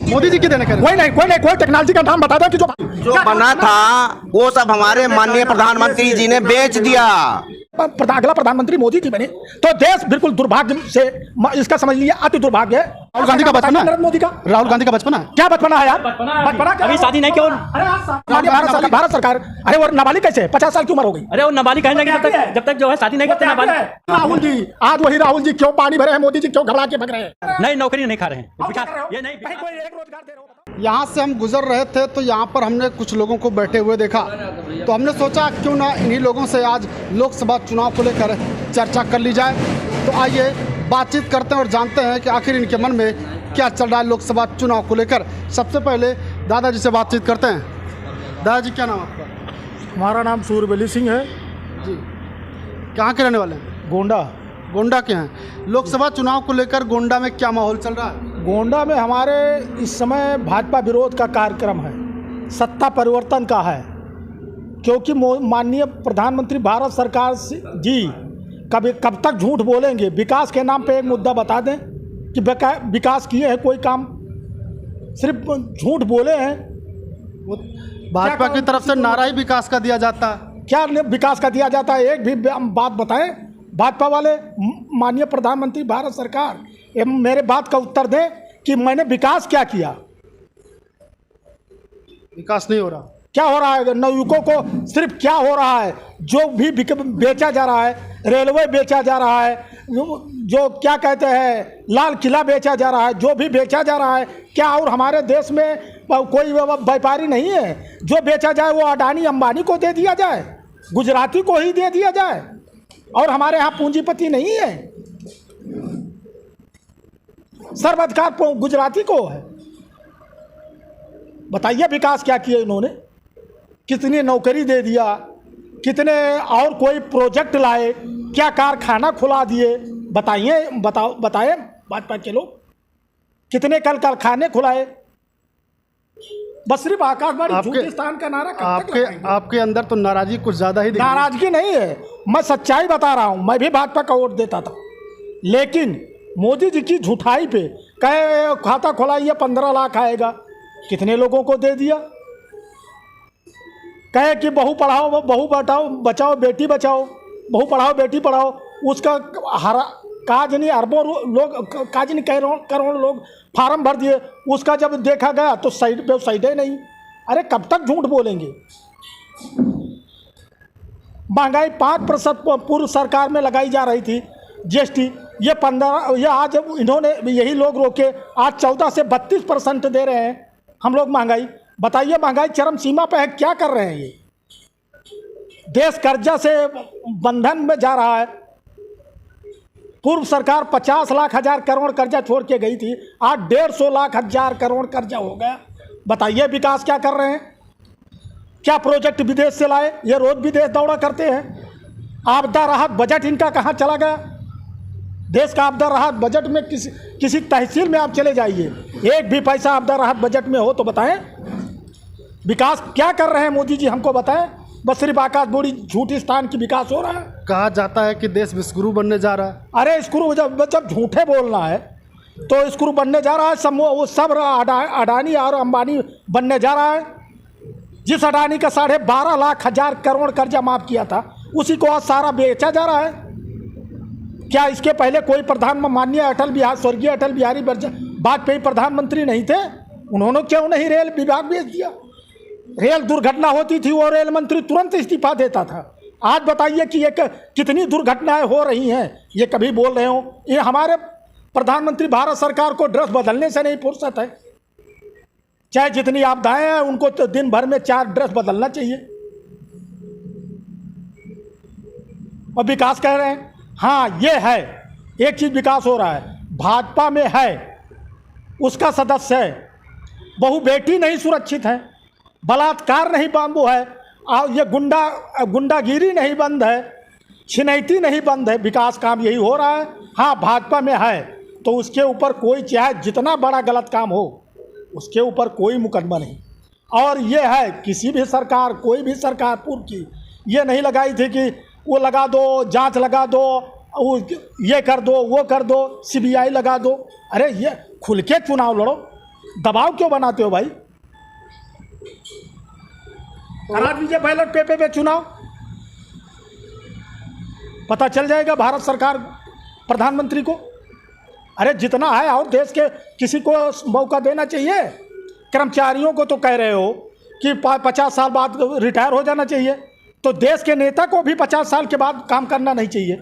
मोदी जी की देने का कोई टेक्नोलॉजी का नाम बता दो कि जो बना था वो सब हमारे माननीय प्रधानमंत्री जी ने बेच दिया। अगला प्रधानमंत्री मोदी जी बने तो देश बिल्कुल दुर्भाग्य से, इसका समझ लीजिए अति दुर्भाग्य है। राहुल गांधी का बचपना, नरेंद्र मोदी का, राहुल गांधी का बचपना क्या बचपना है यार? बचपना अभी शादी नहीं क्यों? भारत सरकार, अरे वो नाबालिग कैसे 50 साल की उम्र हो गई? अरे वो नाबालिग है जब तक जो है शादी नहीं करते नाबालिग। राहुल जी, आज वही राहुल जी क्यों पानी भरे हैं, मोदी जी क्यों घबरा के भग रहे हैं? नहीं, नौकरी नहीं खा रहे हैं, ये नहीं। कोई एक रोजगार दे रहे हो? यहाँ से हम गुजर रहे थे तो यहाँ पर हमने कुछ लोगों को बैठे हुए देखा, तो हमने सोचा क्यों ना इन्हीं लोगों से आज लोकसभा चुनाव को लेकर चर्चा कर ली जाए। तो आइए बातचीत करते हैं और जानते हैं कि आखिर इनके मन में क्या चल रहा है लोकसभा चुनाव को लेकर। सबसे पहले दादाजी से बातचीत करते हैं। दादाजी, क्या नाम आपका? हमारा नाम सूर्यबली सिंह है जी। कहाँ के रहने वाले हैं? गोंडा के हैं। लोकसभा चुनाव को लेकर गोंडा में क्या माहौल चल रहा है? गोंडा में हमारे इस समय भाजपा विरोध का कार्यक्रम है, सत्ता परिवर्तन का है, क्योंकि माननीय प्रधानमंत्री भारत सरकार जी कब तक झूठ बोलेंगे? विकास के नाम पे एक मुद्दा बता दें कि विकास किए हैं, कोई काम सिर्फ झूठ बोले हैं। भाजपा की तरफ से नारा ही विकास का दिया जाता है। क्या विकास का दिया जाता है? एक भी बात बताएं भाजपा वाले। माननीय प्रधानमंत्री भारत सरकार मेरे बात का उत्तर दें कि मैंने विकास क्या किया? विकास नहीं हो रहा। क्या हो रहा है? नवयुवकों को सिर्फ क्या हो रहा है? जो भी बेचा जा रहा है, रेलवे बेचा जा रहा है, जो क्या कहते हैं लाल किला बेचा जा रहा है, जो भी बेचा जा रहा है, क्या और हमारे देश में कोई व्यापारी नहीं है? जो बेचा जाए वो अडानी अंबानी को दे दिया जाए, गुजराती को ही दे दिया जाए, और हमारे यहाँ पूंजीपति नहीं है। सर्वाधिकार गुजराती को है। बताइए विकास क्या किया इन्होंने? कितनी नौकरी दे दिया, कितने और कोई प्रोजेक्ट लाए, क्या कारखाना खुला दिए? बताए भाजपा के लोग कितने कल कारखाने खुलाए? बस सिर्फ आकाशवाणी झूठिस्तान का नारा कब तक लगाएंगे? आपके अंदर तो नाराजगी कुछ ज्यादा ही दिख रही है। नाराजगी नहीं है, मैं सच्चाई बता रहा हूं। मैं भी भाजपा का वोट देता था, लेकिन मोदी जी की झूठाई पे कहे खाता खुलाइए 15 लाख आएगा, कितने लोगों को दे दिया? कहे कि बहू पढ़ाओ, बहू बचाओ, बेटी बचाओ, बहू पढ़ाओ बेटी पढ़ाओ, उसका काज नहीं, अरबों लोग, काज नहीं, करोड़ लोग फार्म भर दिए, उसका जब देखा गया तो वेबसाइट ही नहीं। अरे कब तक झूठ बोलेंगे? महंगाई 5% पूर्व सरकार में लगाई जा रही थी जीएसटी, ये 15, ये आज इन्होंने यही लोग रोके, आज 14 से 32% दे रहे हैं हम लोग महंगाई। बताइए महंगाई चरम सीमा पे है, क्या कर रहे हैं ये? देश कर्जा से बंधन में जा रहा है। पूर्व सरकार 50 लाख हजार करोड़ कर्जा छोड़ के गई थी, आज 150 लाख हजार करोड़ कर्जा हो गया। बताइए विकास क्या कर रहे हैं? क्या प्रोजेक्ट विदेश से लाए? ये रोज विदेश दौड़ा करते हैं। आपदा राहत बजट इनका कहाँ चला गया? देश का आपदा राहत बजट में किसी तहसील में आप चले जाइए, एक भी पैसा आपदा राहत बजट में हो तो बताएं। विकास क्या कर रहे हैं मोदी जी, हमको बताएं। बस सिर्फ आकाशवाणी झूठिस्तान की विकास हो रहा है। कहा जाता है कि देश विश्वगुरु बनने जा रहा है। अरे स्क्रू जब झूठे बोलना है तो स्क्रू बनने जा रहा है। वो सब अडानी और अंबानी बनने जा रहा है। जिस अडानी का 12.5 लाख हजार करोड़ कर्जा माफ किया था, उसी को आज सारा बेचा जा रहा है। क्या इसके पहले कोई माननीय स्वर्गीय अटल बिहारी वाजपेयी प्रधानमंत्री नहीं थे? उन्होंने क्यों नहीं रेल विभाग भेज दिया? रेल दुर्घटना होती थी, वो रेल मंत्री तुरंत इस्तीफा देता था। आज बताइए कि कितनी दुर्घटनाएं हो रही हैं, ये कभी बोल रहे हो? ये हमारे प्रधानमंत्री भारत सरकार को ड्रेस बदलने से नहीं फुर्सत है। चाहे जितनी आपदाएं हैं, उनको तो दिन भर में 4 ड्रेस बदलना चाहिए। और विकास कह रहे हैं, हाँ ये है, एक चीज विकास हो रहा है, भाजपा में है, उसका सदस्य है, बहू बेटी नहीं सुरक्षित है, बलात्कार नहीं बांबू है, और ये गुंडागिरी नहीं बंद है, छिनैती नहीं बंद है। विकास काम यही हो रहा है। हाँ भाजपा में है तो उसके ऊपर कोई चाहे जितना बड़ा गलत काम हो, उसके ऊपर कोई मुकदमा नहीं। और ये है किसी भी सरकार, कोई भी सरकार पूर्व की ये नहीं लगाई थी कि वो लगा दो, जांच लगा दो, वो ये कर दो, वो कर दो, सीबीआई लगा दो। अरे ये खुल के चुनाव लड़ो, दबाव क्यों बनाते हो भाई? करा दीजिए बैलेट पेपर पे चुनाव, पता चल जाएगा भारत सरकार प्रधानमंत्री को। अरे जितना है और देश के किसी को मौका देना चाहिए। कर्मचारियों को तो कह रहे हो कि 50 साल बाद रिटायर हो जाना चाहिए, तो देश के नेता को भी 50 साल के बाद काम करना नहीं चाहिए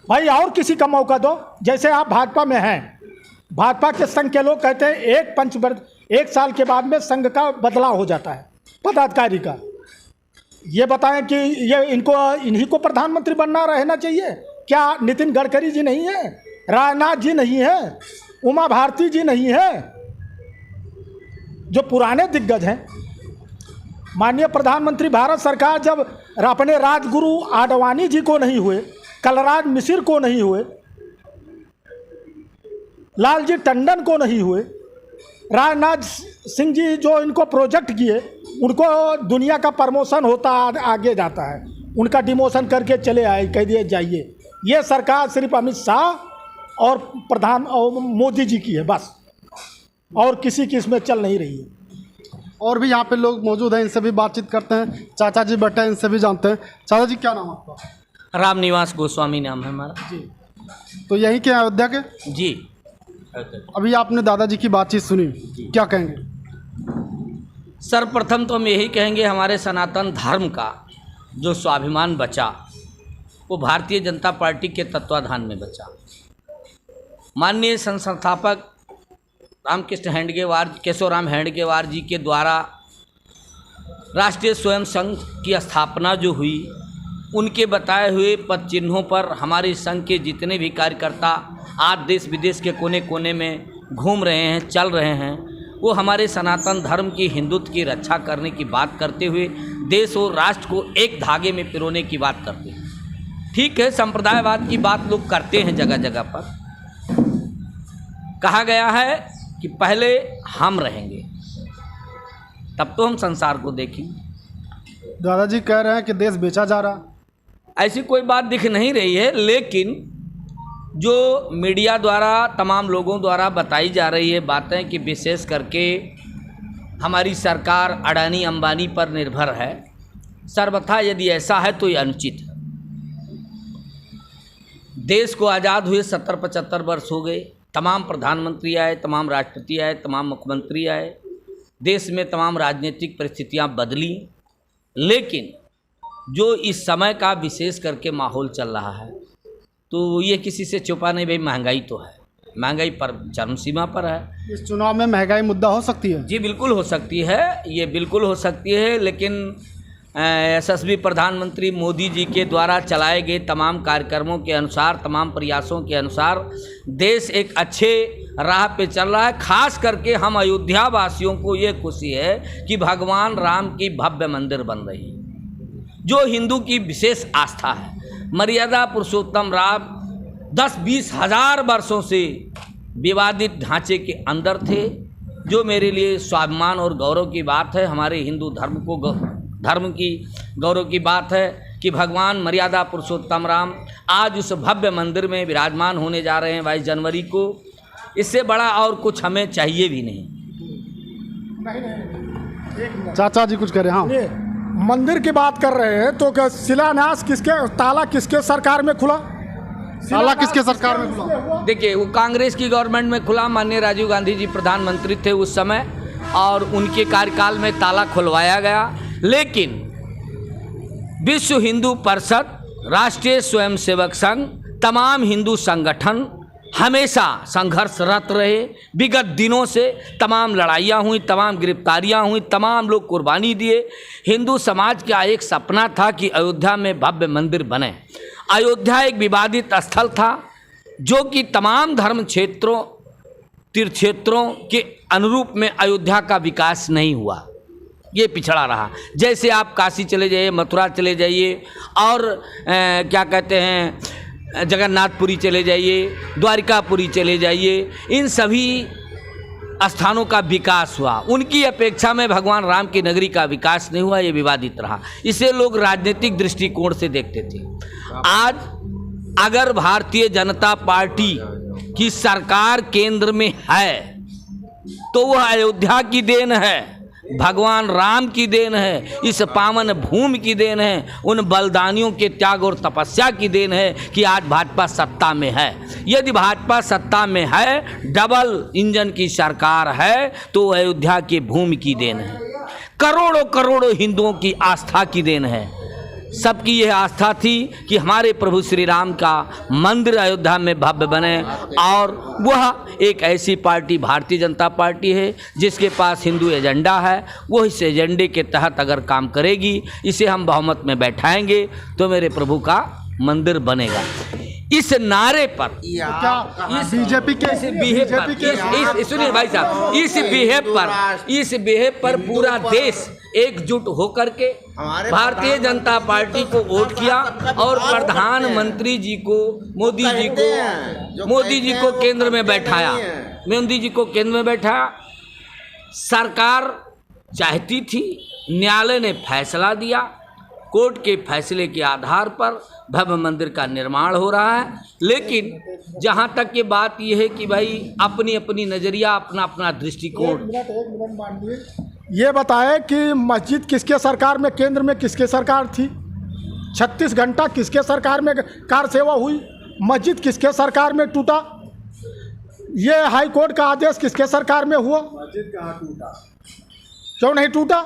भाई, और किसी का मौका दो। जैसे आप भाजपा में हैं, भाजपा के संघ के लोग कहते हैं एक साल के बाद में संघ का बदलाव हो जाता है पदाधिकारी का। ये बताएं कि ये इन्हीं को प्रधानमंत्री बनना रहना चाहिए क्या? नितिन गडकरी जी नहीं है, राजनाथ जी नहीं है, उमा भारती जी नहीं है, जो पुराने दिग्गज हैं। माननीय प्रधानमंत्री भारत सरकार जब अपने राजगुरु आडवाणी जी को नहीं हुए, कलराज मिश्र को नहीं हुए, लालजी टंडन को नहीं हुए, राजनाथ सिंह जी जो इनको प्रोजेक्ट किए उनको दुनिया का प्रमोशन होता आगे जाता है, उनका डिमोशन करके चले आए, कह दिए जाइए। ये सरकार सिर्फ अमित शाह और मोदी जी की है बस, और किसी की इसमें चल नहीं रही है। और भी यहाँ पे लोग मौजूद हैं, इनसे भी बातचीत करते हैं। चाचा जी बैठे हैं, इनसे भी जानते हैं। चाचा जी क्या नाम है आपका? रामनिवास गोस्वामी नाम है हमारा जी। तो यहीं के अयोध्या के? जी। अभी आपने दादाजी की बातचीत सुनी, क्या कहेंगे? सर्वप्रथम तो हम यही कहेंगे, हमारे सनातन धर्म का जो स्वाभिमान बचा वो भारतीय जनता पार्टी के तत्वाधान में बचा। माननीय संस्थापक रामकृष्ण हेडगेवार, केशवराम हेडगेवार जी के द्वारा राष्ट्रीय स्वयं संघ की स्थापना जो हुई, उनके बताए हुए पद चिन्हों पर हमारे संघ के जितने भी कार्यकर्ता आज देश विदेश के कोने कोने में घूम रहे हैं, चल रहे हैं, वो हमारे सनातन धर्म की, हिंदुत्व की रक्षा करने की बात करते हुए देश और राष्ट्र को एक धागे में पिरोने की बात करते हैं। ठीक है, संप्रदायवाद की बात लोग करते हैं जगह जगह पर। कहा गया है कि पहले हम रहेंगे तब तो हम संसार को देखेंगे। दादाजी कह रहे हैं कि देश बेचा जा रहा। ऐसी कोई बात दिख नहीं रही है, लेकिन जो मीडिया द्वारा, तमाम लोगों द्वारा बताई जा रही है बातें कि विशेष करके हमारी सरकार अडानी अंबानी पर निर्भर है, सर्वथा यदि ऐसा है तो ये अनुचित है। देश को आज़ाद हुए 70-75 वर्ष हो गए, तमाम प्रधानमंत्री आए, तमाम राष्ट्रपति आए, तमाम मुख्यमंत्री आए, देश में तमाम राजनीतिक परिस्थितियां बदली, लेकिन जो इस समय का विशेष करके माहौल चल रहा है तो ये किसी से छुपा नहीं भाई, महंगाई तो है, महंगाई पर चरम सीमा पर है। इस चुनाव में महंगाई मुद्दा हो सकती है? जी बिल्कुल हो सकती है, ये बिल्कुल हो सकती है, लेकिन यशस्वी प्रधानमंत्री मोदी जी के द्वारा चलाए गए तमाम कार्यक्रमों के अनुसार, तमाम प्रयासों के अनुसार देश एक अच्छे राह पे चल रहा है। खास करके हम अयोध्या वासियों को ये खुशी है कि भगवान राम की भव्य मंदिर बन रही है, जो हिंदू की विशेष आस्था है। मर्यादा पुरुषोत्तम राम 10-20 हज़ार वर्षों से विवादित ढांचे के अंदर थे, जो मेरे लिए स्वाभिमान और गौरव की बात है। हमारे हिंदू धर्म की गौरव की बात है कि भगवान मर्यादा पुरुषोत्तम राम आज उस भव्य मंदिर में विराजमान होने जा रहे हैं 22 जनवरी को। इससे बड़ा और कुछ हमें चाहिए भी नहीं। चाचा जी कुछ कह रहे हैं? हाँ, मंदिर की बात कर रहे हैं तो क्या शिलान्यास किसके, ताला किसके सरकार में खुला? ताला किसके सरकार में खुला? देखिए, वो कांग्रेस की गवर्नमेंट में खुला। माननीय राजीव गांधी जी प्रधानमंत्री थे उस समय, और उनके कार्यकाल में ताला खुलवाया गया। लेकिन विश्व हिंदू परिषद, राष्ट्रीय स्वयंसेवक संघ, तमाम हिंदू संगठन हमेशा संघर्षरत रहे। विगत दिनों से तमाम लड़ाइयाँ हुई, तमाम गिरफ्तारियाँ हुई, तमाम लोग कुर्बानी दिए। हिंदू समाज का एक सपना था कि अयोध्या में भव्य मंदिर बने। अयोध्या एक विवादित स्थल था, जो कि तमाम धर्म क्षेत्रों, तीर्थ क्षेत्रों के अनुरूप में अयोध्या का विकास नहीं हुआ, ये पिछड़ा रहा। जैसे आप काशी चले जाइए, मथुरा चले जाइए, और क्या कहते हैं, जगन्नाथपुरी चले जाइए, द्वारिकापुरी चले जाइए, इन सभी स्थानों का विकास हुआ, उनकी अपेक्षा में भगवान राम की नगरी का विकास नहीं हुआ, ये विवादित रहा। इसे लोग राजनीतिक दृष्टिकोण से देखते थे। आज अगर भारतीय जनता पार्टी की सरकार केंद्र में है तो वह अयोध्या की देन है, भगवान राम की देन है, इस पावन भूमि की देन है, उन बलिदानियों के त्याग और तपस्या की देन है कि आज भाजपा सत्ता में है। यदि भाजपा सत्ता में है, डबल इंजन की सरकार है, तो अयोध्या की भूमि की देन है, करोड़ों करोड़ों हिंदुओं की आस्था की देन है। सबकी यह आस्था थी कि हमारे प्रभु श्री राम का मंदिर अयोध्या में भव्य बने, और वह एक ऐसी पार्टी भारतीय जनता पार्टी है जिसके पास हिंदू एजेंडा है। वो इस एजेंडे के तहत अगर काम करेगी, इसे हम बहुमत में बैठाएंगे तो मेरे प्रभु का मंदिर बनेगा। इस नारे पर, बीजेपी के सुनिए भाई साहब, इस बिहेव पर पूरा देश एकजुट होकर के भारतीय जनता पार्टी को वोट किया और प्रधानमंत्री जी को, मोदी जी को केंद्र में बैठाया। मोदी जी को केंद्र में बैठाया। सरकार चाहती थी, न्यायालय ने फैसला दिया, कोर्ट के फैसले के आधार पर भव्य मंदिर का निर्माण हो रहा है। लेकिन जहाँ तक ये बात ये है कि भाई अपनी अपनी नज़रिया, अपना अपना दृष्टिकोण। ये बताएं कि मस्जिद किसके सरकार में, केंद्र में किसके सरकार थी? 36 घंटा किसके सरकार में कार सेवा हुई? मस्जिद किसके सरकार में टूटा? ये हाई कोर्ट का आदेश किसके सरकार में हुआ? मस्जिद कहाँ टूटा? क्यों नहीं टूटा?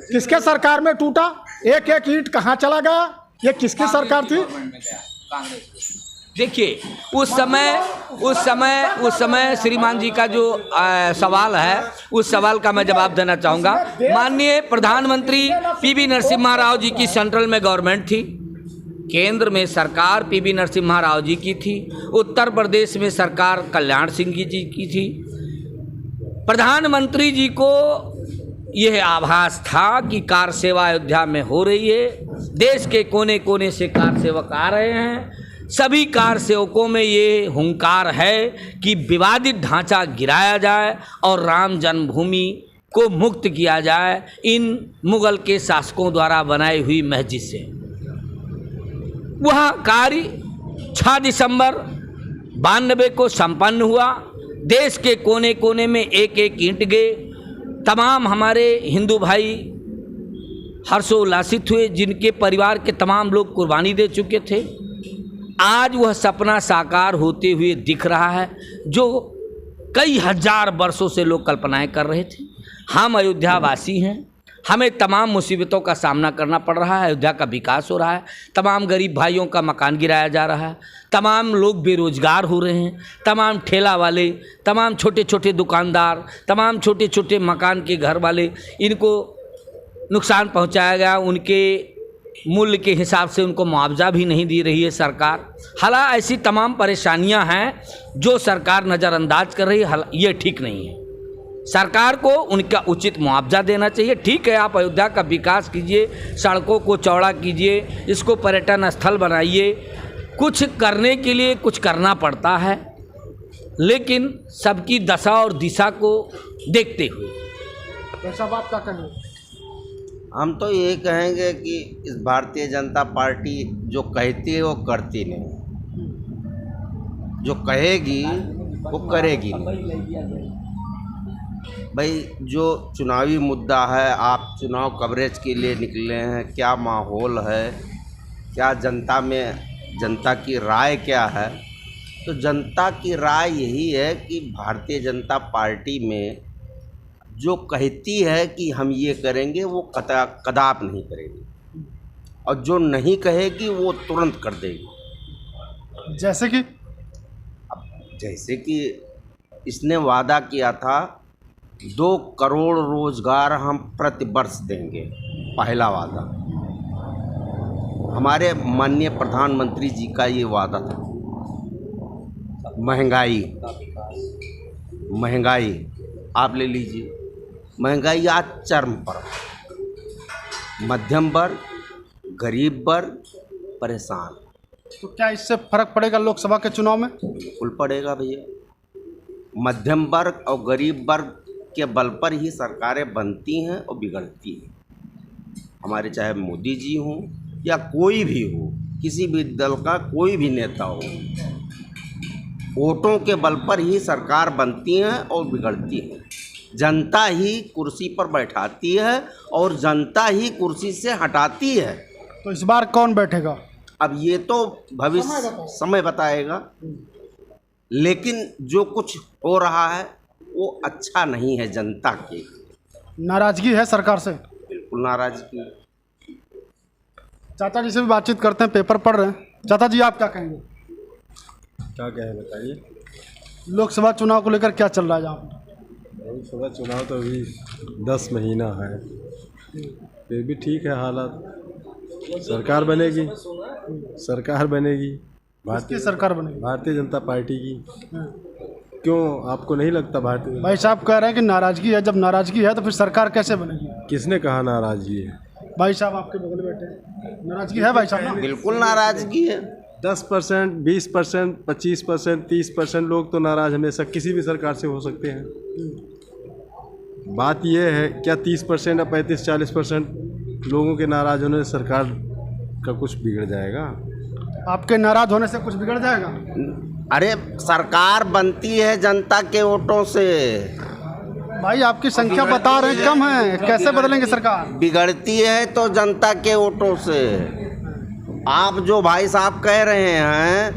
किसके सरकार में टूटा? एक एक ईंट कहाँ चला गया? ये किसकी सरकार थी? देखिए, उस समय श्रीमान जी का जो सवाल है, उस सवाल का मैं जवाब देना चाहूँगा। माननीय प्रधानमंत्री पीवी नरसिम्हा राव जी की सेंट्रल में गवर्नमेंट थी, केंद्र में सरकार पीवी नरसिम्हा राव जी की थी, उत्तर प्रदेश में सरकार कल्याण सिंह जी की थी। प्रधानमंत्री जी को यह आभास था कि कार सेवा अयोध्या में हो रही है, देश के कोने कोने से कार सेवक आ रहे हैं। सभी कार सेवकों में ये हुंकार है कि विवादित ढांचा गिराया जाए और राम जन्मभूमि को मुक्त किया जाए इन मुगल के शासकों द्वारा बनाई हुई मस्जिद से। वह कार्य 6 दिसंबर 92 को संपन्न हुआ। देश के कोने कोने में एक एक ईंट गए। तमाम हमारे हिंदू भाई हर्षोल्लासित हुए, जिनके परिवार के तमाम लोग कुर्बानी दे चुके थे। आज वह सपना साकार होते हुए दिख रहा है, जो कई हजार वर्षों से लोग कल्पनाएं कर रहे थे। हम अयोध्यावासी हैं, हमें तमाम मुसीबतों का सामना करना पड़ रहा है। अयोध्या का विकास हो रहा है, तमाम गरीब भाइयों का मकान गिराया जा रहा है, तमाम लोग बेरोजगार हो रहे हैं, तमाम ठेला वाले, तमाम छोटे छोटे दुकानदार, तमाम छोटे छोटे मकान के घर वाले, इनको नुकसान पहुंचाया गया। उनके मूल्य के हिसाब से उनको मुआवजा भी नहीं दे रही है सरकार। हालांकि ऐसी तमाम परेशानियां हैं जो सरकार नज़रअंदाज कर रही है। ये ठीक नहीं है। सरकार को उनका उचित मुआवजा देना चाहिए। ठीक है, आप अयोध्या का विकास कीजिए, सड़कों को चौड़ा कीजिए, इसको पर्यटन स्थल बनाइए, कुछ करने के लिए कुछ करना पड़ता है, लेकिन सबकी दशा और दिशा को देखते हुए। ऐसा बात क्या कहेंगे? हम तो ये कहेंगे कि इस भारतीय जनता पार्टी जो कहती है वो करती नहीं, जो कहेगी वो करेगी नहीं। भाई, जो चुनावी मुद्दा है, आप चुनाव कवरेज के लिए निकले हैं, क्या माहौल है, क्या जनता में जनता की राय क्या है? तो जनता की राय यही है कि भारतीय जनता पार्टी में जो कहती है कि हम ये करेंगे वो कदाप नहीं करेगी, और जो नहीं कहेगी वो तुरंत कर देगी। जैसे कि इसने वादा किया था 2 करोड़ रोजगार हम प्रति वर्ष देंगे, पहला वादा। हमारे माननीय प्रधानमंत्री जी का ये वादा था। महंगाई आप ले लीजिए, महंगाई आज चरम पर, मध्यम वर्ग, गरीब वर्ग परेशान। तो क्या इससे फर्क पड़ेगा लोकसभा के चुनाव में? बिल्कुल पड़ेगा भैया, मध्यम वर्ग और गरीब वर्ग के बल पर ही सरकारें बनती हैं और बिगड़ती हैं। हमारे चाहे मोदी जी हों या कोई भी हो, किसी भी दल का कोई भी नेता हो, वोटों के बल पर ही सरकार बनती है और बिगड़ती है। जनता ही कुर्सी पर बैठाती है और जनता ही कुर्सी से हटाती है। तो इस बार कौन बैठेगा? अब ये तो भविष्य समय बताएगा, लेकिन जो कुछ हो रहा है वो अच्छा नहीं है। जनता की नाराजगी है सरकार से? बिल्कुल नाराजगी। चाचा जी से भी बातचीत करते हैं, पेपर पढ़ रहे हैं। चाचा जी आप क्या कहेंगे? क्या कहें बताइए। लोकसभा चुनाव को लेकर क्या चल रहा है यहाँ पर? लोकसभा चुनाव तो अभी 10 महीना है, फिर भी ठीक है हालात। सरकार बनेगी, सरकार बनेगी। किसकी सरकार बनेगी? भारतीय जनता पार्टी की। क्यों, आपको नहीं लगता भारतीय? भाई साहब कह रहे हैं कि नाराजगी है। जब नाराजगी है तो फिर सरकार कैसे बनेगी? किसने कहा नाराजगी है? भाई साहब आपके बगल बैठे हैं। नाराजगी है भाई साहब ना? बिल्कुल नाराजगी है। 10%, 20%, 25%, 30% लोग तो नाराज हमेशा किसी भी सरकार से हो सकते हैं। बात यह है, क्या 30% या 35-40% लोगों के नाराज होने से सरकार का कुछ बिगड़ जाएगा? आपके नाराज होने से कुछ बिगड़ जाएगा? अरे सरकार बनती है जनता के वोटों से। भाई आपकी संख्या बता रहे हैं कम है, कैसे बदलेंगे सरकार? बिगड़ती है तो जनता के वोटों से। आप जो भाई साहब कह रहे हैं,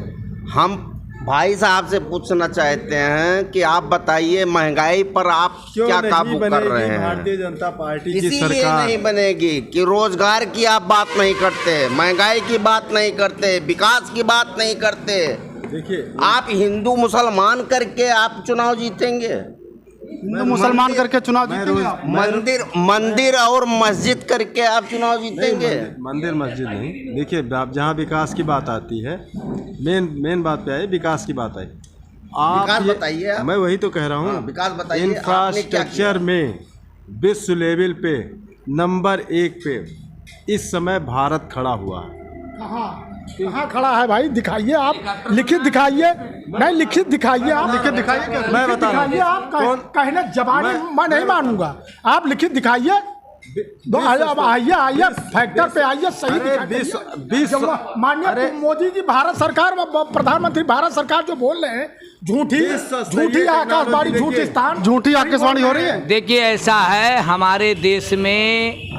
हम भाई साहब से पूछना चाहते हैं कि आप बताइए महंगाई पर आप क्या काबू कर रहे हैं? भारतीय जनता पार्टी की इसीलिए सरकार नहीं बनेगी कि रोजगार की आप बात नहीं करते, महंगाई की बात नहीं करते, विकास की बात नहीं करते। देखिए, आप हिंदू मुसलमान करके आप चुनाव जीतेंगे? हिंदू मुसलमान करके चुनाव जीतेंगे आप? मंदिर और मस्जिद करके आप चुनाव जीतेंगे? मंदिर मस्जिद नहीं। देखिए, आप जहाँ विकास की बात आती है, मेन बात पे आए, विकास की बात आई। विकास बताइए आप। मैं वही तो कह रहा हूँ। विकास बताइए। इंफ्रास्ट्रक्चर में विश्व लेवल पे नंबर 1 पे इस समय भारत खड़ा हुआ है। कहाँ खड़ा है भाई? दिखाइए आप, लिखित दिखाइए। नहीं, लिखित दिखाइए आप। लिखित दिखाइए। मैं बता रहा हूँ। आप कहने जबानी मैं नहीं मानूंगा। आप लिखित दिखाइए। आइए फैक्टर पे आइए, सही दिखाइए। माननीय मोदी जी, भारत सरकार, प्रधानमंत्री भारत सरकार जो बोल रहे हैं, झूठी आकाशवाणी, झूठी स्थान, झूठी आकाशवाणी हो रही है। देखिए, ऐसा है, हमारे देश में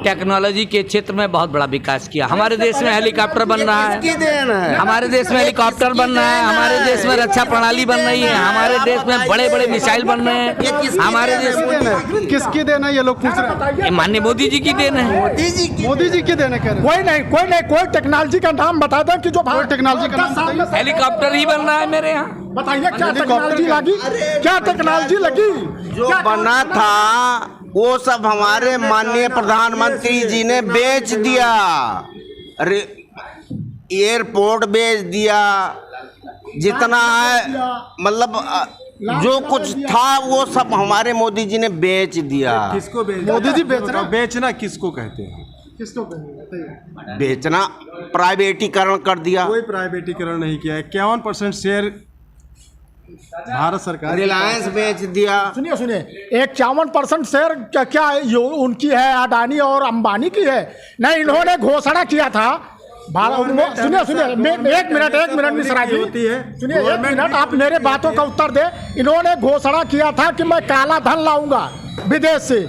टेक्नोलॉजी के क्षेत्र में बहुत बड़ा विकास किया। हमारे देश में हेलीकॉप्टर बन रहा है, हमारे देश में हेलीकॉप्टर बन रहा है, हमारे देश में रक्षा प्रणाली बन रही है, हमारे देश में बड़े बड़े मिसाइल बन रहे हैं। हमारे देश में किसकी देन है ये लोग पूछ रहे हैं? माननीय मोदी जी की देन है। मोदी जी की देन है कह रहे हैं। कोई टेक्नोलॉजी का नाम बता दें कि जो भारत टेक्नोलॉजी का नाम हेलीकॉप्टर ही बन रहा है मेरे यहाँ। बताइए क्या टेक्नोलॉजी लगी? क्या टेक्नोलॉजी लगी? जो बना था वो सब हमारे माननीय प्रधानमंत्री जी ने बेच दिया। अरे एयरपोर्ट बेच दिया, जितना है मतलब जो कुछ था वो सब हमारे मोदी जी ने बेच दिया। किसको मोदी जी बेच रहे हैं? बेचना किसको कहते हैं? किसको बताइए? बेचना, प्राइवेटीकरण कर दिया। कोई प्राइवेटीकरण नहीं किया है। 51% शेयर भारत सरकार, रिलायंस बेच दिया। सुनिए 51% शेयर क्या है? उनकी है, अडानी और अंबानी की है। नहीं, इन्होंने घोषणा किया था। सुनिए एक मिनट मिश्रा जी, सुनिए एक मिनट, आप मेरे बातों का उत्तर दे। इन्होंने घोषणा किया था कि मैं काला धन लाऊंगा विदेश से।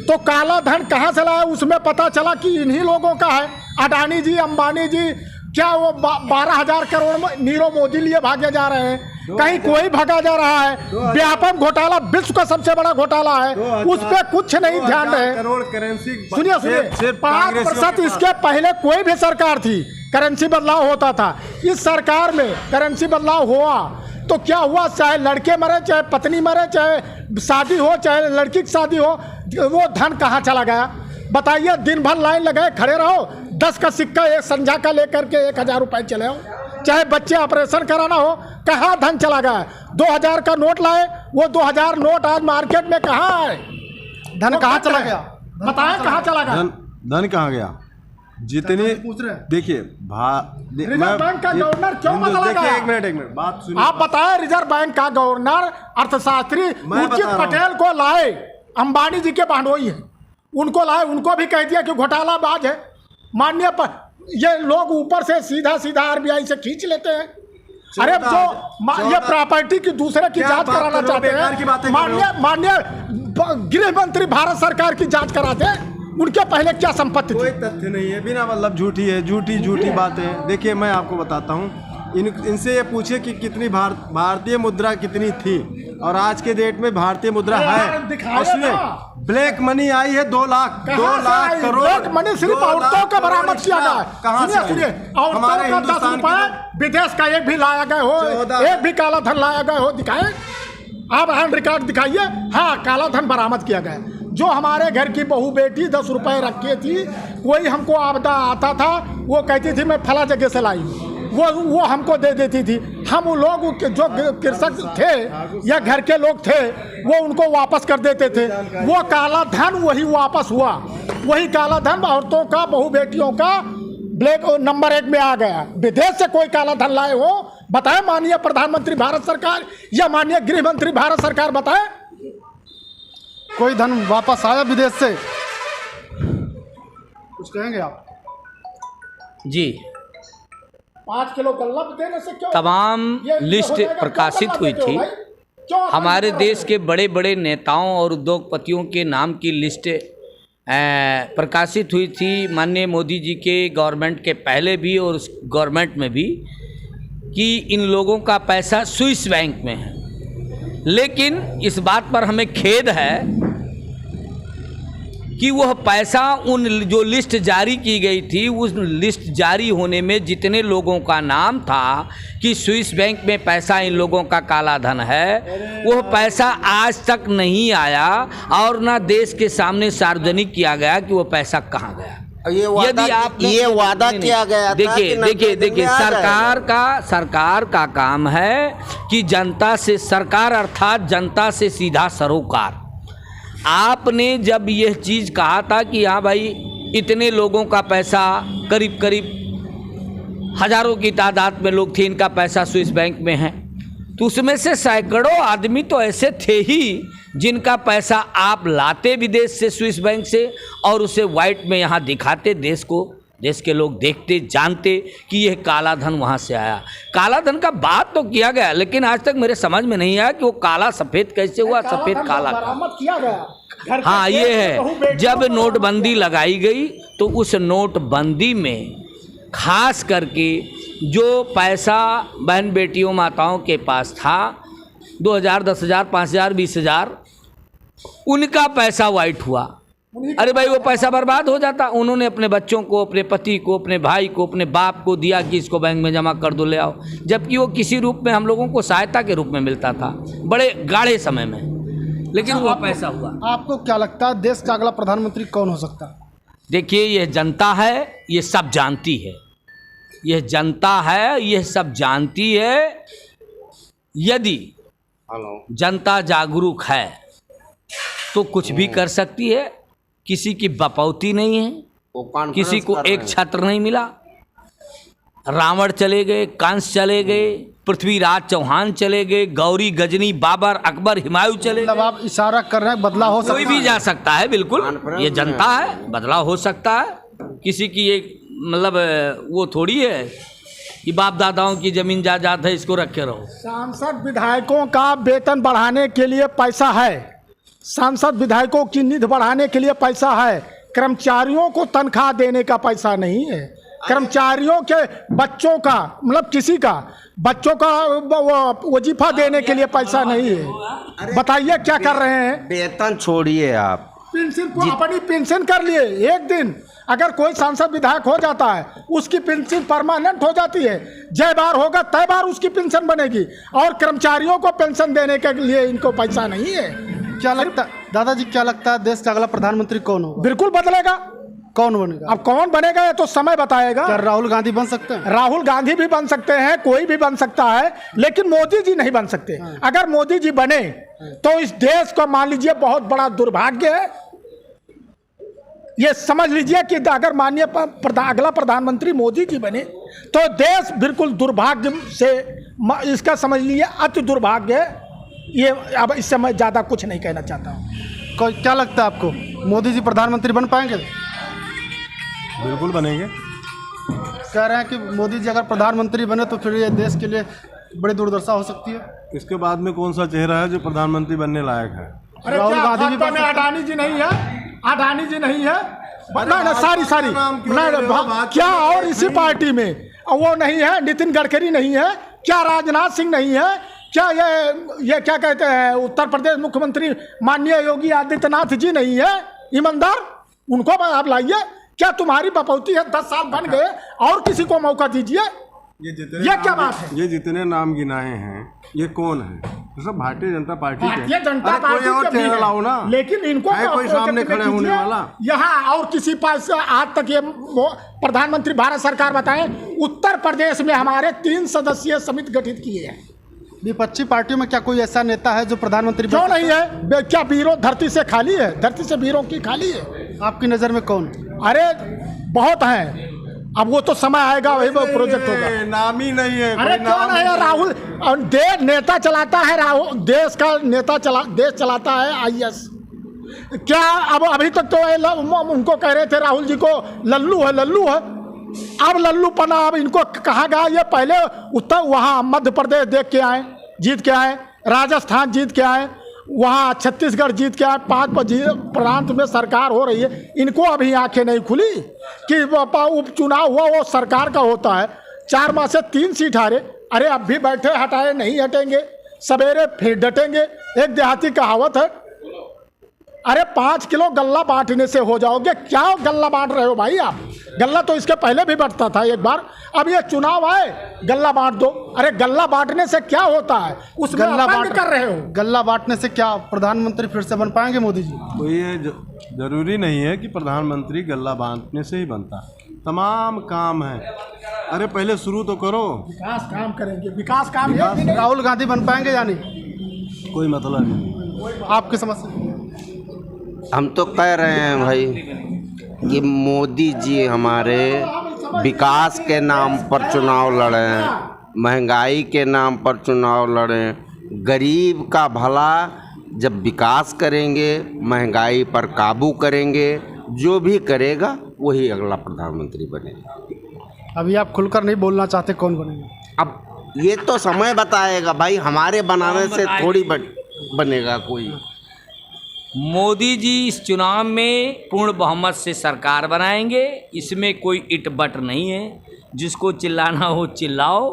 तो काला धन कहाँ से लाया? उसमें पता चला कि इन्हीं लोगों का है। अडानी जी, अंबानी जी, क्या वो 12,000 करोड़ नीरव मोदी लिए भागे जा रहे हैं? कहीं कोई भागा जा रहा है? व्यापक घोटाला, विश्व का सबसे बड़ा घोटाला है, उस पर कुछ नहीं ध्यान रहे। करोड़ करेंसी। सुनिए 5%। इसके पहले कोई भी सरकार थी, करेंसी बदलाव होता था। इस सरकार में करेंसी बदलाव हुआ तो क्या हुआ? चाहे लड़के मरे, चाहे पत्नी मरे, चाहे शादी हो, चाहे लड़की की शादी हो, वो धन कहाँ चला गया? बताइए। दिन भर लाइन लगाए खड़े रहो, 10 का सिक्का एक संझा का लेकर के 1,000 रुपए चले हो। चाहे बच्चे ऑपरेशन कराना हो, कहाँ धन चला गया? 2,000 का नोट लाए, वो 2,000 नोट आज मार्केट में कहाँ है? धन कहाँ चला गया? बताएं कहाँ चला गया? धन कहाँ गया? जितनी पूछ रहे हैं। देखिए रिजर्व बैंक का गवर्नर क्यों बदला देखिए गया? एक मिनट बात सुनिए। आप बताएं, रिजर्व बैंक का गवर्नर अर्थशास्त्री मैं उर्जित बता रहा हूं। पटेल को लाए, अंबानी जी के बहनोई है, उनको लाए, उनको भी कह दिया कि घोटालाबाज है। माननीय ये लोग ऊपर से सीधा सीधा आरबीआई से खींच लेते हैं। अरे जो ये प्रॉपर्टी की दूसरे की जांच कराना चाहते हैं, माननीय गृह मंत्री भारत सरकार की जांच कराते हैं, उनके पहले क्या संपत्ति कोई थी? तथ्य नहीं है, बिना मतलब झूठी है, झूठी बातें। देखिए मैं आपको बताता हूँ, इनसे ये पूछे कि कितनी भारतीय मुद्रा कितनी थी और आज के डेट में भारतीय मुद्रा है। उसमें ब्लैक मनी आई है 2 लाख करोड़। ब्लैक मनी सिर्फ औरतों का बरामद किया गया। कहाँ से? सुनिए, औरतों का 10 रुपए विदेश का एक भी लाया गए हो, एक भी काला धन लाया गए हो, दिखाए आप हैंड रिकॉर्ड दिखाइए। हाँ, काला धन बरामद किया गया। जो हमारे घर की बहू बेटी 10 रुपए रखी थी, कोई हमको आपदा आता था, वो कहती थी मैं फला जगह से लाई, वो हमको दे देती थी। हम लोग जो कृषक थे या घर के लोग थे, वो उनको वापस कर देते थे। वो काला धन वही वापस हुआ, वही काला धन औरतों का, बहू बेटियों का ब्लैक नंबर 1 में आ गया। विदेश से कोई काला धन लाए हो, बताएं माननीय प्रधानमंत्री भारत सरकार या माननीय गृह मंत्री भारत सरकार, बताएं कोई धन वापस आया विदेश से? कुछ कहेंगे आप? जी, 5 किलो गल्लप देने से क्यों तमाम ये लिस्ट हो जाएगा? क्यों प्रकाशित गल्लप हुई देते हो थी। भाई? क्यों आप हमारे ऐसा कर रहे देश हो? के बड़े बड़े नेताओं और उद्योगपतियों के नाम की लिस्ट प्रकाशित हुई थी माननीय मोदी जी के गवर्नमेंट के पहले भी और उस गवर्नमेंट में भी, कि इन लोगों का पैसा स्विस बैंक में है। लेकिन इस बात पर हमें खेद है कि वह पैसा उन जो लिस्ट जारी की गई थी, उस लिस्ट जारी होने में जितने लोगों का नाम था कि स्विस बैंक में पैसा इन लोगों का काला धन है, वह पैसा आज तक नहीं आया और ना देश के सामने सार्वजनिक किया गया कि वह पैसा कहाँ गया। ये वादा किया गया था कि देखिए सरकार का काम है कि जनता से, सरकार अर्थात जनता से सीधा सरोकार। आपने जब यह चीज़ कहा था कि हाँ भाई इतने लोगों का पैसा, करीब करीब हजारों की तादाद में लोग थे, इनका पैसा स्विस बैंक में है, तो उसमें से सैकड़ों आदमी तो ऐसे थे ही जिनका पैसा आप लाते विदेश से, स्विस बैंक से, और उसे वाइट में यहाँ दिखाते देश को, देश के लोग देखते, जानते कि यह काला धन वहाँ से आया। काला धन का बात तो किया गया, लेकिन आज तक मेरे समझ में नहीं आया कि वो काला सफ़ेद कैसे हुआ, सफ़ेद काला बरामद किया गया। हाँ, ये है, जब नोटबंदी लगाई गई तो उस नोटबंदी में खास करके जो पैसा बहन बेटियों माताओं के पास था, 2000, 10,000, 5,000, 20,000, उनका पैसा वाइट हुआ। अरे भाई, वो पैसा बर्बाद हो जाता। उन्होंने अपने बच्चों को, अपने पति को, अपने भाई को, अपने बाप को दिया कि इसको बैंक में जमा कर दो, ले आओ, जबकि वो किसी रूप में हम लोगों को सहायता के रूप में मिलता था बड़े गाढ़े समय में, लेकिन वो पैसा हुआ। आपको क्या लगता है देश का अगला प्रधानमंत्री कौन हो सकता है? देखिए, यह जनता है, ये सब जानती है, यह जनता है, यह सब जानती है। यदि जनता जागरूक है तो कुछ भी कर सकती है। किसी की बपौती नहीं है, किसी को एक छत्र नहीं मिला। रावण चले गए, कंस चले गए, पृथ्वीराज चौहान चले गए, गौरी गजनी, बाबर, अकबर, हुमायूं चले मतलब गए। आप इशारा कर रहे हैं बदलाव हो सकता कोई है? भी जा सकता है, बिल्कुल, ये जनता है, बदलाव हो सकता है। किसी की एक मतलब वो थोड़ी है कि बाप दादाओं की जमीन जायदाद है, इसको रखे रहो। सांसद विधायकों का वेतन बढ़ाने के लिए पैसा है, सांसद विधायकों की निधि बढ़ाने के लिए पैसा है, कर्मचारियों को तनख्वाह देने का पैसा नहीं है। कर्मचारियों के बच्चों का, मतलब किसी का बच्चों का वजीफा देने के लिए पैसा नहीं है। बताइए क्या कर रहे हैं? वेतन छोड़िए आप, पेंशन को अपनी पेंशन कर लिए। एक दिन अगर कोई सांसद विधायक हो जाता है, उसकी पेंशन परमानेंट हो जाती है, जय बार होगा तय बार उसकी पेंशन बनेगी, और कर्मचारियों को पेंशन देने के लिए इनको पैसा नहीं है। क्या लगता दादाजी, क्या लगता है देश का अगला प्रधानमंत्री कौन होगा? बिल्कुल बदलेगा। कौन बनेगा? अब कौन बनेगा ये तो समय बताएगा। क्या राहुल गांधी बन सकते हैं? राहुल गांधी भी बन सकते हैं, कोई भी बन सकता है, लेकिन मोदी जी नहीं बन सकते। अगर मोदी जी बने तो इस देश को मान लीजिए बहुत बड़ा दुर्भाग्य है। ये समझ लीजिए कि अगर माननीय अगला प्रधानमंत्री मोदी जी बने तो देश बिल्कुल दुर्भाग्य से, इसका समझ लीजिए अति दुर्भाग्य है। ये अब इससे मैं ज़्यादा कुछ नहीं कहना चाहता हूँ। क्या लगता है आपको, मोदी जी प्रधानमंत्री बन पाएंगे? बिल्कुल बनेंगे। कह रहे हैं कि मोदी जी अगर प्रधानमंत्री बने तो फिर ये देश के लिए बड़ी दुर्दशा हो सकती है। इसके बाद में कौन सा चेहरा है जो प्रधानमंत्री बनने लायक है? अरे राहुल क्या गांधी भी भाजपा में अडानी जी नहीं है? अडानी जी नहीं है? ना सारी क्या, और इसी पार्टी में वो नहीं है? नितिन गडकरी नहीं है क्या? राजनाथ सिंह नहीं है क्या? ये क्या कहते हैं, उत्तर प्रदेश मुख्यमंत्री माननीय योगी आदित्यनाथ जी नहीं है ईमानदार? उनको आप लाइए। क्या तुम्हारी बपौती है? 10 साल बन गए और किसी को मौका दीजिए। ये क्या बात है? ये जितने नाम गिनाए हैं ये कौन है? तो सब भारतीय जनता पार्टी के। भारतीय जनता पार्टी कोई और के भी चेहरा है। लाओ ना, लेकिन इनको है कोई सामने खड़े होने वाला? यहाँ और किसी पास आज तक ये प्रधानमंत्री भारत सरकार बताएं, उत्तर प्रदेश में हमारे 3 सदस्यीय समिति गठित किए हैं। विपक्षी पार्टियों में क्या कोई ऐसा नेता है जो प्रधानमंत्री क्यों नहीं है? क्या वीरों धरती से खाली है? धरती से वीरों की खाली है? आपकी नज़र में कौन? अरे बहुत हैं। अब वो तो समय आएगा, वही वो प्रोजेक्ट होगा। नाम ही नहीं है। अरे क्यों नहीं है? राहुल देश नेता चलाता है, राहुल देश का नेता देश चलाता है IAS। क्या अब अभी तक तो उनको कह रहे थे राहुल जी को लल्लू है। अब लल्लू पना अब इनको कहा गया। ये पहले उत्तर वहाँ मध्य प्रदेश देख के आए, जीत के आए, राजस्थान जीत के आए, वहाँ छत्तीसगढ़ जीत के आए, 5 प्रांत में सरकार हो रही है। इनको अभी आंखें नहीं खुली कि उपचुनाव हुआ वो सरकार का होता है। 4 माह से 3 सीट हारे। अरे अब भी बैठे हटाए नहीं हटेंगे, सवेरे फिर डटेंगे। एक देहाती कहावत है, अरे 5 किलो गल्ला बांटने से हो जाओगे। क्या गल्ला बांट रहे हो भाई आप? गल्ला तो इसके पहले भी बढ़ता था एक बार। अब ये चुनाव आए, गल्ला बांट दो। अरे गल्ला बांटने से क्या होता है? उसमें अपंग कर रहे हो। गल्ला बांटने से क्या प्रधानमंत्री फिर से बन पाएंगे मोदी जी? तो ये जरूरी नहीं है कि प्रधानमंत्री गल्ला बांटने से ही बनता। तमाम काम है। अरे पहले शुरू तो करो। विकास काम करेंगे, विकास काम। राहुल गांधी बन पाएंगे या नहीं? कोई मतलब नहीं। आपकी समस्या? हम तो कह रहे हैं भाई कि मोदी जी हमारे विकास के नाम पर चुनाव लड़ें, महंगाई के नाम पर चुनाव लड़ें। गरीब का भला जब विकास करेंगे, महंगाई पर काबू करेंगे, जो भी करेगा वही अगला प्रधानमंत्री बनेगा। अभी आप खुलकर नहीं बोलना चाहते कौन बनेगा? अब ये तो समय बताएगा भाई, हमारे बनाने से थोड़ी बनेगा कोई। मोदी जी इस चुनाव में पूर्ण बहुमत से सरकार बनाएंगे। इसमें कोई इट बट नहीं है। जिसको चिल्लाना हो चिल्लाओ।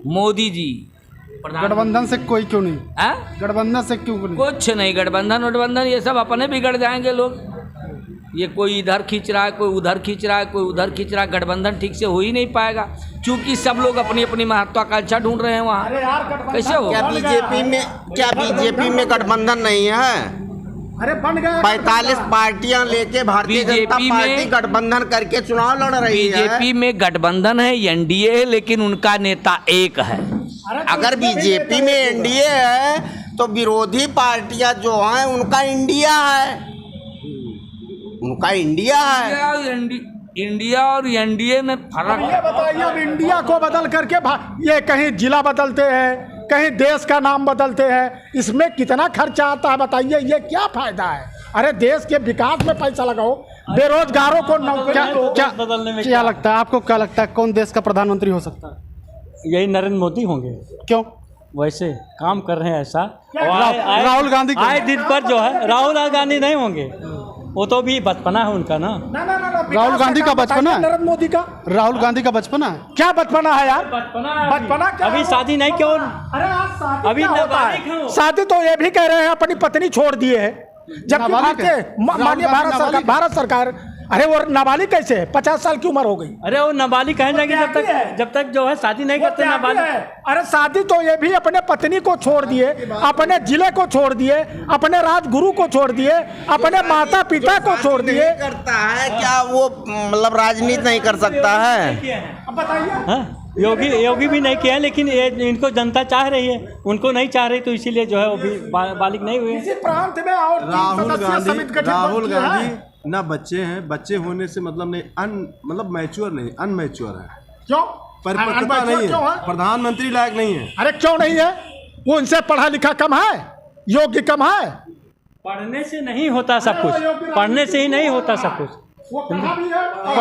मोदी जी गठबंधन से कोई क्यों नहीं? गठबंधन से क्यों नहीं? कुछ नहीं, गठबंधन ये सब अपने बिगड़ जाएंगे लोग। ये कोई इधर खींच रहा है, कोई उधर खींच रहा है, कोई उधर खींच रहा है। गठबंधन ठीक से हो ही नहीं पाएगा क्योंकि सब लोग अपनी अपनी महत्वाकांक्षा ढूंढ रहे हैं वहाँ। कैसे हो? क्या बीजेपी में गठबंधन नहीं है? अरे बन गए 45 पार्टियां लेके भारतीय जनता पार्टी गठबंधन करके चुनाव लड़ रही है। बीजेपी में गठबंधन है, एनडीए है, लेकिन उनका नेता एक है। अगर बीजेपी में एनडीए है तो विरोधी पार्टियां जो हैं उनका इंडिया है, उनका इंडिया है। इंडिया और एनडीए में फर्क ये बताइए, अब इंडिया को बदल करके ये कहीं जिला बदलते हैं, कहीं देश का नाम बदलते हैं, इसमें कितना खर्चा आता है बताइए? ये क्या फायदा है? अरे देश के विकास में पैसा लगाओ, बेरोजगारों को क्या लगता है आपको? क्या लगता है कौन देश का प्रधानमंत्री हो सकता है? यही नरेंद्र मोदी होंगे। क्यों? वैसे काम कर रहे हैं ऐसा। राहुल गांधी आए दिन पर जो है राहुल गांधी नहीं होंगे, वो तो भी बचपना है उनका ना। राहुल गांधी का बचपना है? नरेंद्र मोदी का? राहुल गांधी का बचपना है? क्या बचपना है यार? बचपना क्या? अभी शादी नहीं क्यों? अरे आज शादी अभी क्या होता नाबालिग है? हो। शादी तो ये भी कह रहे हैं अपनी पत्नी छोड़ दिए है, जबकि माननीय भारत सरकार। अरे वो नाबालिग कैसे है? 50 साल की उम्र हो गई। अरे वो नाबालिग कहें जाएंगे जब तक जो है शादी नहीं करते नाबालिग। अरे शादी तो ये भी अपने पत्नी को छोड़ दिए, अपने जिले को छोड़ दिए, अपने राजगुरु को छोड़ दिए, अपने माता पिता को छोड़ दिए। करता है क्या वो? मतलब राजनीति नहीं कर सकता है? अब बताइए। योगी भी नहीं किया है, लेकिन इनको जनता चाह रही है, उनको नहीं चाह रही, तो इसीलिए जो है वो भी बालिग नहीं हुए। इसी प्रांत में और राहुल गांधी ना बच्चे हैं, बच्चे होने से मतलब नहीं, मतलब मैच्योर नहीं, अनमैच्योर है, क्यों? परिपक्वता अनमैच्योर नहीं क्यों है, है? प्रधानमंत्री लायक नहीं है। अरे क्यों नहीं है? वो उनसे पढ़ा लिखा कम है, योग्य कम है। पढ़ने से नहीं होता सब कुछ, पढ़ने से ही नहीं होता सब कुछ। वो कहा भी है और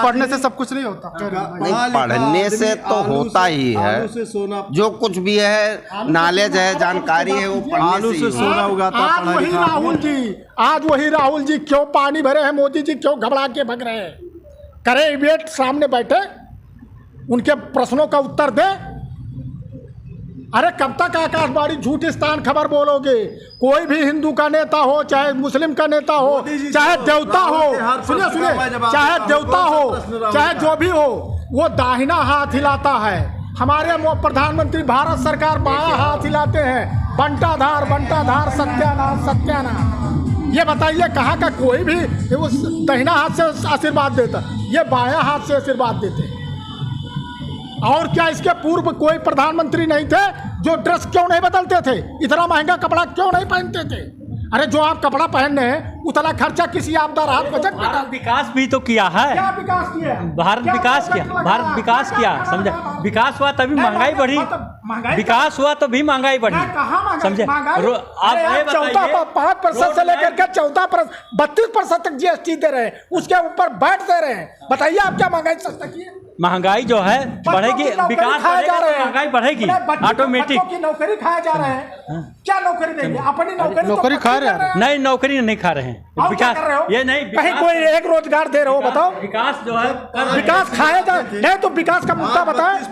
पढ़ने से सब कुछ नहीं होता। नहीं, पढ़ने से तो होता ही है, आलू से सोना, जो कुछ भी है नॉलेज है, जानकारी है, वो पढ़ने आलू से से ही होता है। सोना उगाता आज पढ़ा वही लिखा राहुल जी, आज वही राहुल जी क्यों पानी भरे हैं, मोदी जी क्यों घबरा के भग रहे हैं? करे इवेट सामने बैठे, उनके प्रश्नों का उत्तर दे। अरे कब तक आकाशवाणी झूठिस्तान खबर बोलोगे? कोई भी हिंदू का नेता हो, चाहे मुस्लिम का नेता हो, चाहे देवता हो, सुनिए सुनिए, चाहे देवता हो, चाहे जो भी हो, वो दाहिना हाथ हिलाता है। हमारे प्रधानमंत्री भारत सरकार बायां हाथ हिलाते हैं। बंटाधार बंटाधार, सत्यानाश सत्यानाश। ये बताइए कहाँ का कोई भी उस दाहिना हाथ से आशीर्वाद देता? ये बायां हाथ से आशीर्वाद देते। और क्या इसके पूर्व कोई प्रधानमंत्री नहीं थे जो ड्रेस क्यों नहीं बदलते थे? इतना महंगा कपड़ा क्यों नहीं पहनते थे? अरे जो आप कपड़ा पहन रहे हैं उतना खर्चा किसी आपदा राहत बजट में भारत विकास भी तो किया है। क्या विकास किया? भारत विकास किया, भारत विकास किया, समझे? विकास हुआ तभी महंगाई बढ़ी, विकास हुआ तभी महंगाई बढ़ी, समझे? आप ये बताइए, 5% से लेकर के 14%, 32% तक जीएसटी दे रहे हैं, उसके ऊपर बैठ दे रहे हैं। बताइए आप क्या महंगाई सस्ता की है? महंगाई जो है बढ़ेगी, विकास बढ़ेगा तो महंगाई बढ़ेगी ऑटोमेटिक। बच्चों की नौकरी खाए जा रहे हैं। क्या नौकरी देंगे? अपनी नौकरी खा रहे हैं। नहीं, नौकरी नहीं खा रहे हैं। विकास ये नहीं, कहीं कोई एक रोजगार दे रहे हो? बताओ। विकास जो है विकास खाया जा नहीं तो विकास का मुद्दा बताएं।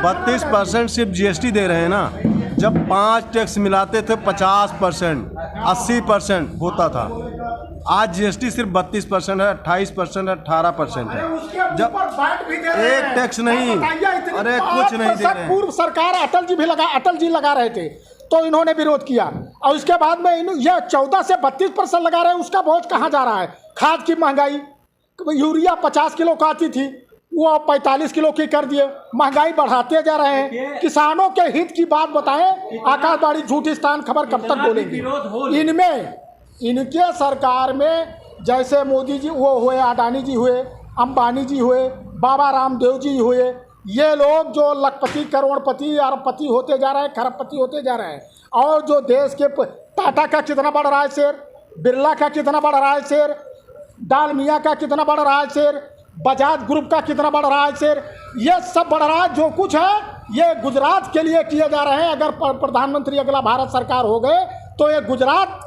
32% सिर्फ जीएसटी दे रहे हैं ना। जब 5 टैक्स मिलाते थे 50%, 80% होता था। आज जीएसटी सिर्फ 32% है, 28% है, 18% है। जब एक टैक्स नहीं, अरे कुछ नहीं दे रहे हैं। पूर्व सरकार अटल जी लगा रहे थे तो इन्होंने विरोध किया, और उसके बाद में यह 14 से 32% लगा रहे हैं। उसका बोझ कहाँ जा रहा है? खाद की महंगाई, यूरिया 50 किलो का आती थी, वो 45 किलो की कर दिए। महंगाई बढ़ाते जा रहे हैं। किसानों के हित की बात बताएं। आकाशवाणी झूठिस्तान खबर कब तक बोलेंगे? इनमें, इनके सरकार में जैसे मोदी जी वो हुए, अडानी जी हुए, अंबानी जी हुए, बाबा रामदेव जी हुए, ये लोग जो लखपति, करोड़पति, अरबपति होते जा रहे हैं, खरबपति होते जा रहे हैं। और जो देश के टाटा का कितना बढ़ रहा है शेयर, बिरला का कितना बढ़ रहा है शेयर, डालमिया का कितना बढ़ रहा है शेयर, बजाज ग्रुप का कितना बढ़ रहा है शेयर, ये सब बढ़ रहा है। जो कुछ है ये गुजरात के लिए किए जा रहे हैं। अगर प्रधानमंत्री अगला भारत सरकार हो गए तो ये गुजरात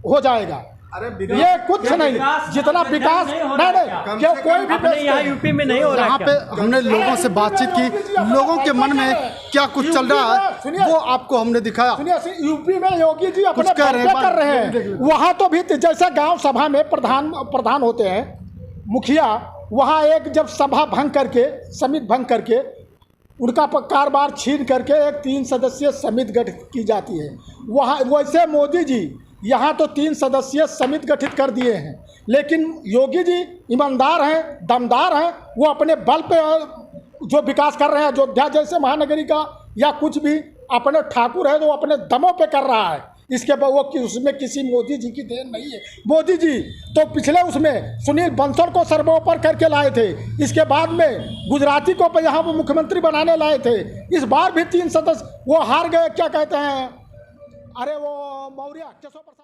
हो जाएगा। ये कुछ नहीं, जितना विकास नहीं, क्यों कोई भी यहाँ यूपी में नहीं हो रहा यहाँ है। पे हमने लोगों से बातचीत की, लोगों के मन में क्या कुछ चल रहा है वो आपको हमने दिखाया। यूपी में योगी जी अपने कुछ कह रहे हैं, कर रहे हैं। वहाँ तो भी जैसे गांव सभा में प्रधान होते हैं मुखिया, वहाँ एक जब सभा भंग करके, समिति भंग करके, उनका कारोबार छीन करके एक 3 सदस्यीय समिति गठित की जाती है। वहाँ वैसे मोदी जी यहाँ तो 3 सदस्यीय समिति गठित कर दिए हैं, लेकिन योगी जी ईमानदार हैं, दमदार हैं। वो अपने बल पे जो विकास कर रहे हैं, अयोध्या जैसे महानगरी का या कुछ भी, अपने ठाकुर है तो अपने दमों पे कर रहा है। इसके वो उसमें किसी मोदी जी की देन नहीं है। मोदी जी तो पिछले उसमें सुनील बंसल को सर्वोपरि करके लाए थे, इसके बाद में गुजराती को यहाँ वो मुख्यमंत्री बनाने लाए थे। इस बार भी 3 सदस्य वो हार गए। क्या कहते हैं, अरे वो मौर्य केशव प्रसाद।